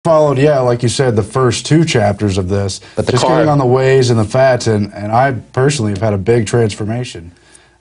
Followed, yeah, like you said, the first 2 chapters of this, but just getting on the ways and the fats, and I personally have had a big transformation.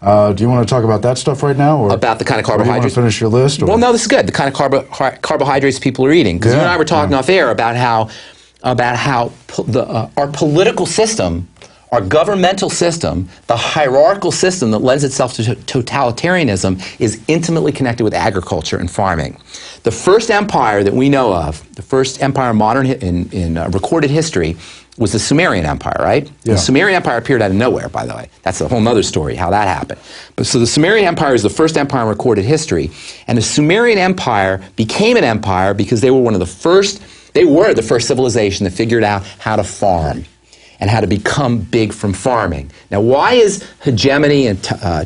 Do you want to talk about that stuff right now? Or about the kind of carbohydrates? Do you want to finish your list? Or? Well, no, this is good. The kind of carbohydrates people are eating. Because you and I were talking off air about how our political system, our governmental system, the hierarchical system that lends itself to totalitarianism is intimately connected with agriculture and farming. The first empire that we know of, the first empire in recorded history, was the Sumerian Empire, right? Yeah. The Sumerian Empire appeared out of nowhere, by the way. That's a whole other story, how that happened. But so the Sumerian Empire is the first empire in recorded history, and the Sumerian Empire became an empire because they were the first civilization that figured out how to farm and how to become big from farming. Now, why is hegemony and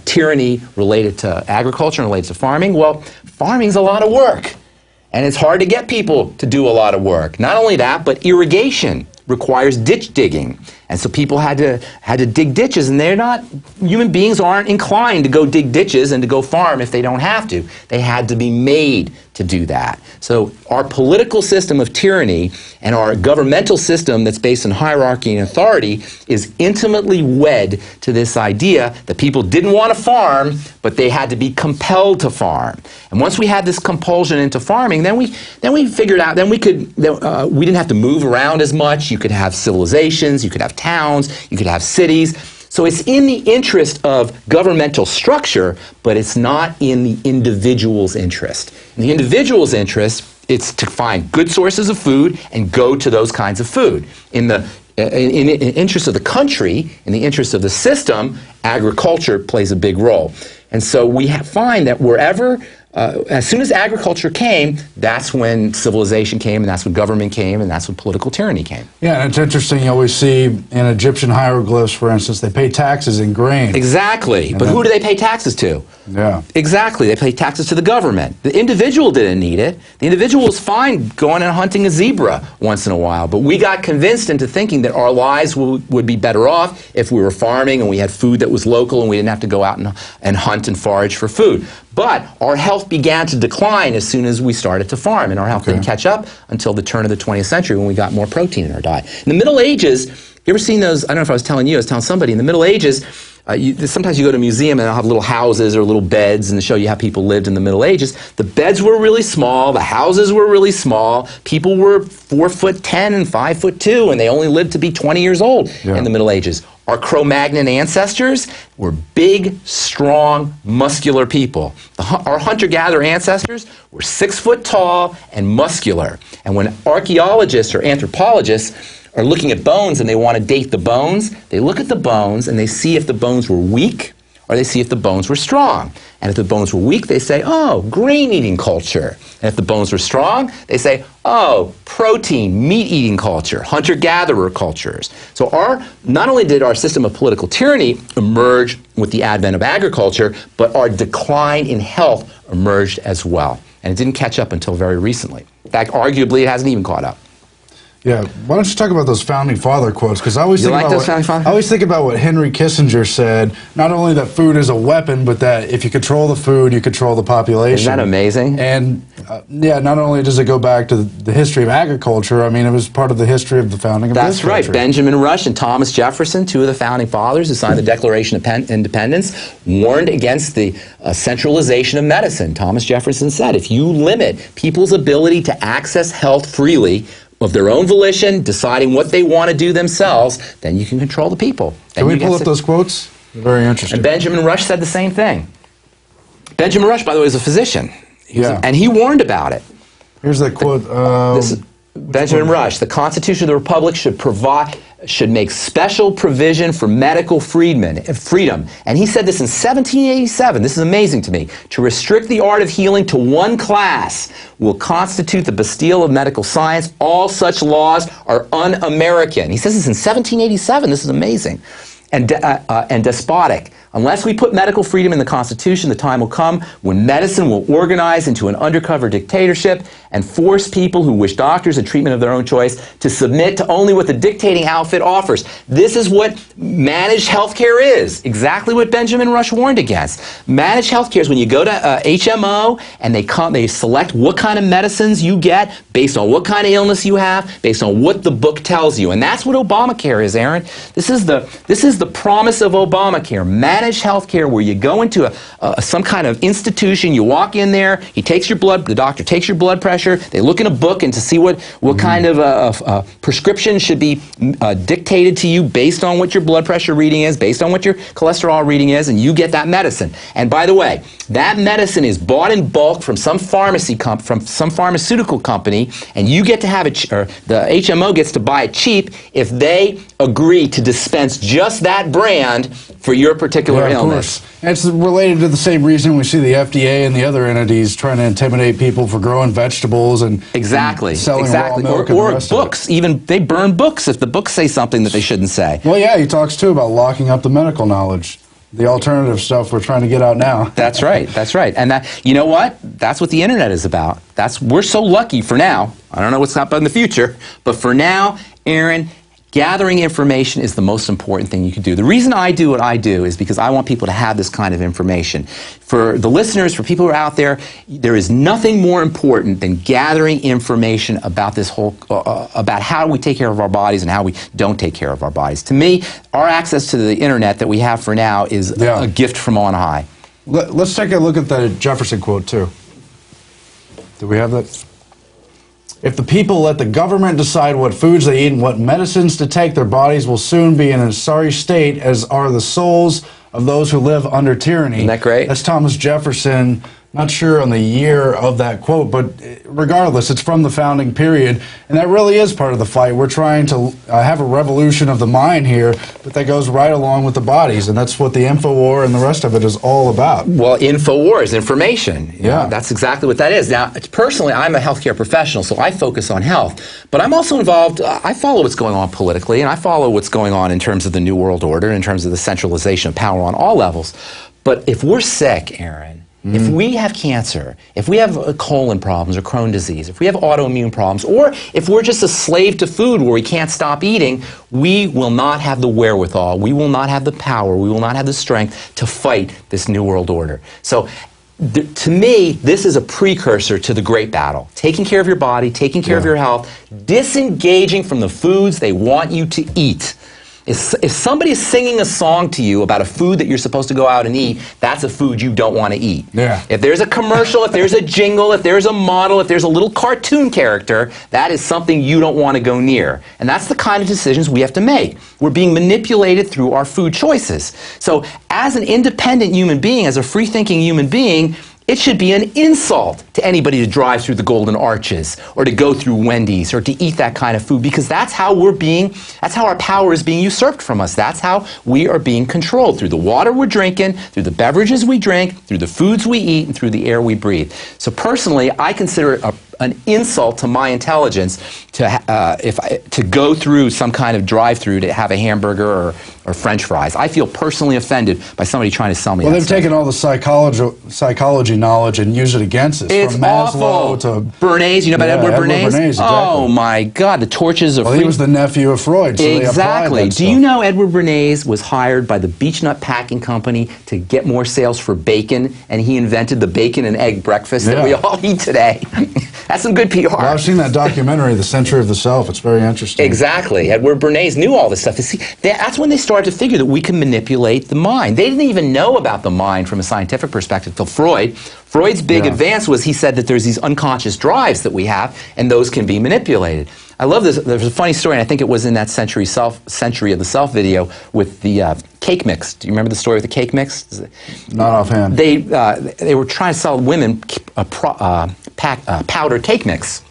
tyranny related to agriculture and related to farming? Well, farming's a lot of work, and it's hard to get people to do a lot of work. Not only that, but irrigation requires ditch digging, and so people had to dig ditches, and human beings aren't inclined to go dig ditches and to go farm if they don't have to. They had to be made to do that. So our political system of tyranny and our governmental system that's based on hierarchy and authority is intimately wed to this idea that people didn't want to farm, but they had to be compelled to farm. And once we had this compulsion into farming, then we figured out, we didn't have to move around as much. You could have civilizations, you could have towns, you could have cities. So it's in the interest of governmental structure, but it's not in the individual's interest. In the individual's interest, it's to find good sources of food and go to those kinds of food. In the interest of the country, in the interest of the system, agriculture plays a big role. And so we find that wherever, as soon as agriculture came, that's when civilization came, and that's when government came, and that's when political tyranny came. Yeah, and it's interesting, you always see in Egyptian hieroglyphs, for instance, they pay taxes in grain. Exactly. But who do they pay taxes to? Yeah. Exactly. They pay taxes to the government. The individual didn't need it. The individual was fine going and hunting a zebra once in a while, but we got convinced into thinking that our lives would be better off if we were farming and we had food that was local and we didn't have to go out and hunt and forage for food. But our health began to decline as soon as we started to farm, and our health didn't catch up until the turn of the 20th century when we got more protein in our diet. In the Middle Ages, you ever seen those? I don't know if I was telling you, I was telling somebody. In the Middle Ages, sometimes you go to a museum and they'll have little houses or little beds and they show you how people lived in the Middle Ages. The beds were really small, the houses were really small, people were 4'10" and 5'2", and they only lived to be 20 years old in the Middle Ages. Our Cro-Magnon ancestors were big, strong, muscular people. Our hunter-gatherer ancestors were 6 foot tall and muscular. And when archaeologists or anthropologists are looking at bones and they want to date the bones, they look at the bones and they see if the bones were weak or they see if the bones were strong. And if the bones were weak, they say, oh, grain-eating culture. And if the bones were strong, they say, oh, protein, meat-eating culture, hunter-gatherer cultures. So not only did our system of political tyranny emerge with the advent of agriculture, but our decline in health emerged as well. And it didn't catch up until very recently. In fact, arguably, it hasn't even caught up. Yeah, why don't you talk about those founding father quotes? Because I always think about what Henry Kissinger said. Not only that food is a weapon, but that if you control the food, you control the population. Isn't that amazing? And yeah, not only does it go back to the history of agriculture, I mean, it was part of the history of the founding of this country. That's right. Benjamin Rush and Thomas Jefferson, 2 of the founding fathers who signed the Declaration of Independence, warned against the centralization of medicine. Thomas Jefferson said, if you limit people's ability to access health freely, of their own volition, deciding what they want to do themselves, then you can control the people. Can we pull up those quotes? Very interesting. And Benjamin Rush said the same thing. Benjamin Rush, by the way, is a physician. And he warned about it. Here's that quote. This is Benjamin Rush. The Constitution of the Republic should make special provision for medical freedom. And he said this in 1787. This is amazing to me. To restrict the art of healing to one class will constitute the Bastille of medical science. All such laws are un-American. He says this in 1787. This is amazing. And despotic. Unless we put medical freedom in the Constitution, the time will come when medicine will organize into an undercover dictatorship and force people who wish doctors and treatment of their own choice to submit to only what the dictating outfit offers. This is what managed healthcare is. Exactly what Benjamin Rush warned against. Managed healthcare is when you go to HMO and they select what kind of medicines you get based on what kind of illness you have, based on what the book tells you. And that's what Obamacare is, Aaron. This is the promise of Obamacare. Managed healthcare, where you go into some kind of institution, you walk in there, the doctor takes your blood pressure, they look in a book and to see what kind of prescription should be dictated to you based on what your blood pressure reading is, based on what your cholesterol reading is, and you get that medicine. And by the way, that medicine is bought in bulk from some pharmaceutical company, and you get to have it, or the HMO gets to buy it cheap if they agree to dispense just that brand for your particular illness. And it's related to the same reason we see the FDA and the other entities trying to intimidate people for growing vegetables and selling raw milk or books. Even they burn books if the books say something that they shouldn't say. Well, yeah, he talks too about locking up the medical knowledge. The alternative stuff we're trying to get out now. That's right. That's right. And you know what? That's what the internet is about. We're so lucky for now. I don't know what's happening in the future, but for now, Aaron, gathering information is the most important thing you can do. The reason I do what I do is because I want people to have this kind of information. For the listeners, for people who are out there, there is nothing more important than gathering information about this whole, about how we take care of our bodies and how we don't take care of our bodies. To me, our access to the internet that we have for now is a gift from on high. Let's take a look at the Jefferson quote, too. Do we have that? If the people let the government decide what foods they eat and what medicines to take, their bodies will soon be in a sorry state, as are the souls of those who live under tyranny. Isn't that great? That's Thomas Jefferson. Not sure on the year of that quote, but regardless, it's from the founding period, and that really is part of the fight. We're trying to have a revolution of the mind here, but that goes right along with the bodies, and that's what the INFOWAR and the rest of it is all about. Well, INFOWARS, information. Yeah. That's exactly what that is. Now, personally, I'm a healthcare professional, so I focus on health, but I'm also involved, I follow what's going on politically, and I follow what's going on in terms of the New World Order, in terms of the centralization of power on all levels. But if we're sick, Aaron, if we have cancer, if we have colon problems or Crohn's disease, if we have autoimmune problems, or if we're just a slave to food where we can't stop eating, we will not have the wherewithal, we will not have the power, we will not have the strength to fight this New World Order. So, to me, this is a precursor to the great battle. Taking care of your body, taking care of your health, disengaging from the foods they want you to eat. If somebody is singing a song to you about a food that you're supposed to go out and eat, that's a food you don't want to eat. Yeah. If there's a commercial, if there's a jingle, if there's a model, if there's a little cartoon character, that is something you don't want to go near. And that's the kind of decisions we have to make. We're being manipulated through our food choices. So as an independent human being, as a free-thinking human being, it should be an insult to anybody to drive through the Golden Arches or to go through Wendy's or to eat that kind of food, because that's how our power is being usurped from us. That's how we are being controlled, through the water we're drinking, through the beverages we drink, through the foods we eat, and through the air we breathe. So personally, I consider it an insult to my intelligence to go through some kind of drive-through to have a hamburger or French fries. I feel personally offended by somebody trying to sell me that. Well, they've taken all the psychology knowledge and used it against us. It's from Maslow awful. To Bernays. You know about Edward Bernays? Exactly. Oh my God, the torches of. Well, he was the nephew of Freud. So exactly. Do you know Edward Bernays was hired by the Beechnut Packing Company to get more sales for bacon, and he invented the bacon and egg breakfast that we all eat today. That's some good PR. Well, I've seen that documentary, The Century of the Self. It's very interesting. Exactly. Edward Bernays knew all this stuff. See, that's when they started to figure that we can manipulate the mind. They didn't even know about the mind from a scientific perspective till Freud. Freud's big advance was he said that there's these unconscious drives that we have, and those can be manipulated. I love this. There's a funny story, and I think it was in that Century of the Self video with the cake mix. Do you remember the story with the cake mix? Not offhand. They were trying to sell women powdered cake mix.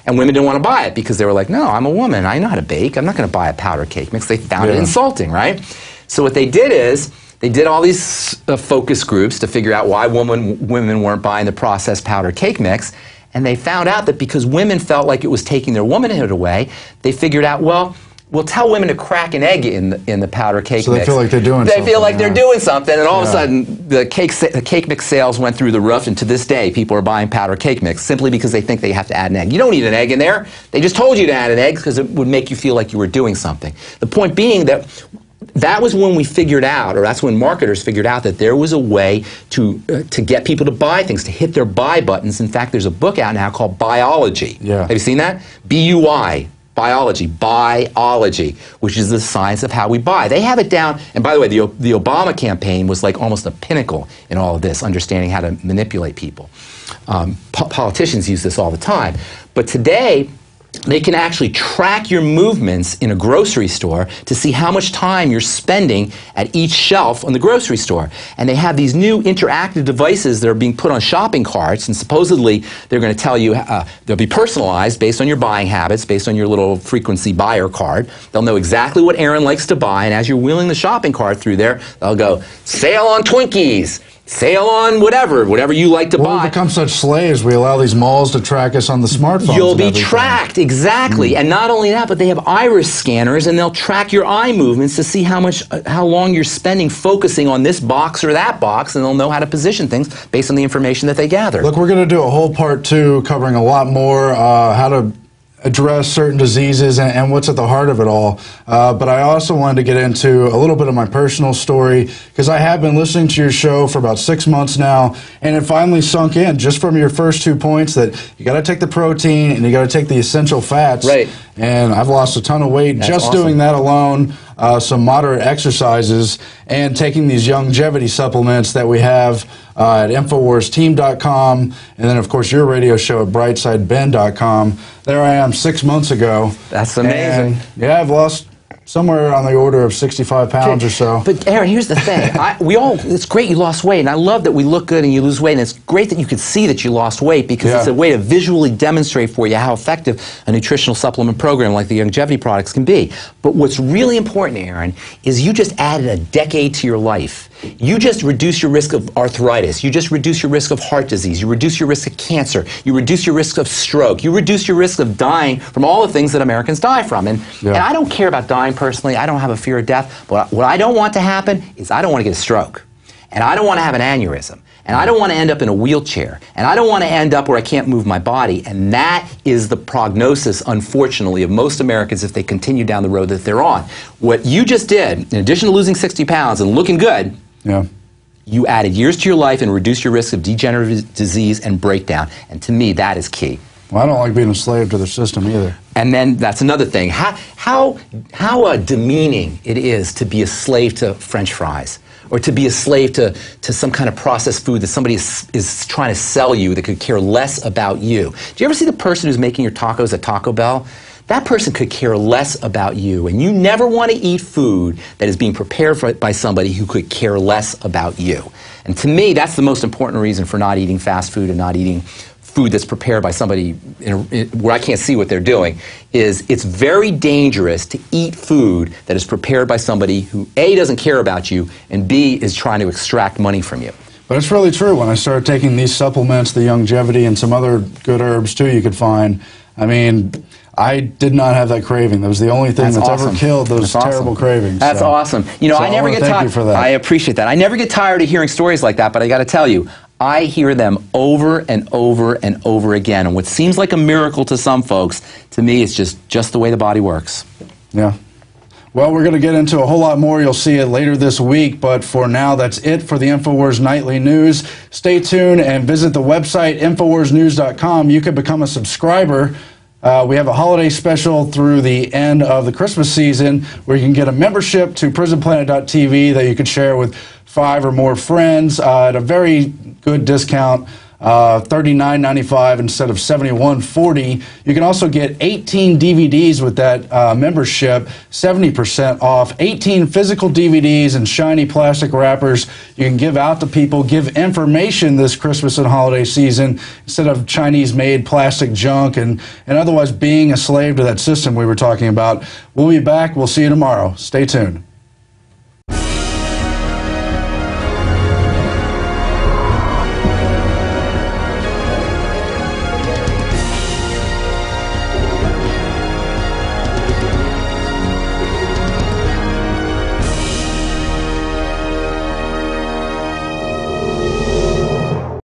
And women didn't want to buy it because they were like, no, I'm a woman. I know how to bake. I'm not going to buy a powder cake mix. They found it insulting, right? So what they did is they did all these focus groups to figure out why women weren't buying the processed powder cake mix. And they found out that because women felt like it was taking their womanhood away, they figured out, well, will tell women to crack an egg in the powder cake mix. So they feel like they're doing something. They feel like they're doing something, and all of a sudden the cake mix sales went through the roof, and to this day people are buying powder cake mix simply because they think they have to add an egg. You don't need an egg in there. They just told you to add an egg because it would make you feel like you were doing something. The point being that was when we figured out, or that's when marketers figured out, that there was a way to get people to buy things, to hit their buy buttons. In fact, there's a book out now called Biology. Yeah. Have you seen that? B-U-I. Biology, which is the science of how we buy. They have it down, and by the way, the Obama campaign was like almost a pinnacle in all of this, understanding how to manipulate people. Politicians use this all the time. But today, they can actually track your movements in a grocery store to see how much time you're spending at each shelf on the grocery store. And they have these new interactive devices that are being put on shopping carts, and supposedly they're going to tell you, they'll be personalized based on your buying habits, based on your little frequency buyer card. They'll know exactly what Aaron likes to buy, and as you're wheeling the shopping cart through there, they'll go, sale on Twinkies, sale on whatever you like to buy. We become such slaves. We allow these malls to track us on the smartphones. You'll be tracked, exactly. And not only that, but they have iris scanners, and they'll track your eye movements to see how long you're spending focusing on this box or that box, and they'll know how to position things based on the information that they gather. Look, we're going to do a whole part 2 covering a lot more how to address certain diseases and what's at the heart of it all. But I also wanted to get into a little bit of my personal story, because I have been listening to your show for about 6 months now, and it finally sunk in just from your first 2 points that you got to take the protein and you got to take the essential fats. Right. And I've lost a ton of weight just doing that alone, some moderate exercises, and taking these longevity supplements that we have at InfoWarsTeam.com, and then, of course, your radio show at BrightSideBen.com. There I am 6 months ago. That's amazing. And, yeah, I've lost somewhere on the order of 65 pounds or so. But Aaron, here's the thing. It's great you lost weight, and I love that we look good and you lose weight, and it's great that you could see that you lost weight, because it's a way to visually demonstrate for you how effective a nutritional supplement program like the longevity products can be. But what's really important, Aaron, is you just added a decade to your life. You just reduce your risk of arthritis. You just reduce your risk of heart disease. You reduce your risk of cancer. You reduce your risk of stroke. You reduce your risk of dying from all the things that Americans die from. And I don't care about dying personally. I don't have a fear of death. But what I don't want to happen is I don't want to get a stroke. And I don't want to have an aneurysm. And I don't want to end up in a wheelchair. And I don't want to end up where I can't move my body. And that is the prognosis, unfortunately, of most Americans if they continue down the road that they're on. What you just did, in addition to losing 60 pounds and looking good, you added years to your life and reduced your risk of degenerative disease and breakdown. And to me, that is key. Well, I don't like being a slave to the system either. And then that's another thing. How demeaning it is to be a slave to French fries, or to be a slave to some kind of processed food that somebody is trying to sell you that could care less about you. Do you ever see the person who's making your tacos at Taco Bell? That person could care less about you, and you never want to eat food that is being prepared by somebody who could care less about you. And to me, that's the most important reason for not eating fast food and not eating food that's prepared by somebody where I can't see what they're doing, is it's very dangerous to eat food that is prepared by somebody who A, doesn't care about you, and B, is trying to extract money from you. But it's really true. When I started taking these supplements, the longevity and some other good herbs too you could find, I mean, I did not have that craving. That was the only thing that's ever killed those terrible cravings. That's awesome. You know, I never get tired. I appreciate that. I never get tired of hearing stories like that, but I got to tell you, I hear them over and over and over again. And what seems like a miracle to some folks, to me, it's just the way the body works. Yeah. Well, we're going to get into a whole lot more. You'll see it later this week. But for now, that's it for the InfoWars Nightly News. Stay tuned and visit the website, InfoWarsNews.com. You can become a subscriber. We have a holiday special through the end of the Christmas season where you can get a membership to PrisonPlanet.tv that you can share with 5 or more friends at a very good discount, $39.95 instead of $71.40. You can also get 18 DVDs with that membership, 70% off, 18 physical DVDs in shiny plastic wrappers you can give out to people, give information this Christmas and holiday season instead of Chinese-made plastic junk and otherwise being a slave to that system we were talking about. We'll be back. We'll see you tomorrow. Stay tuned.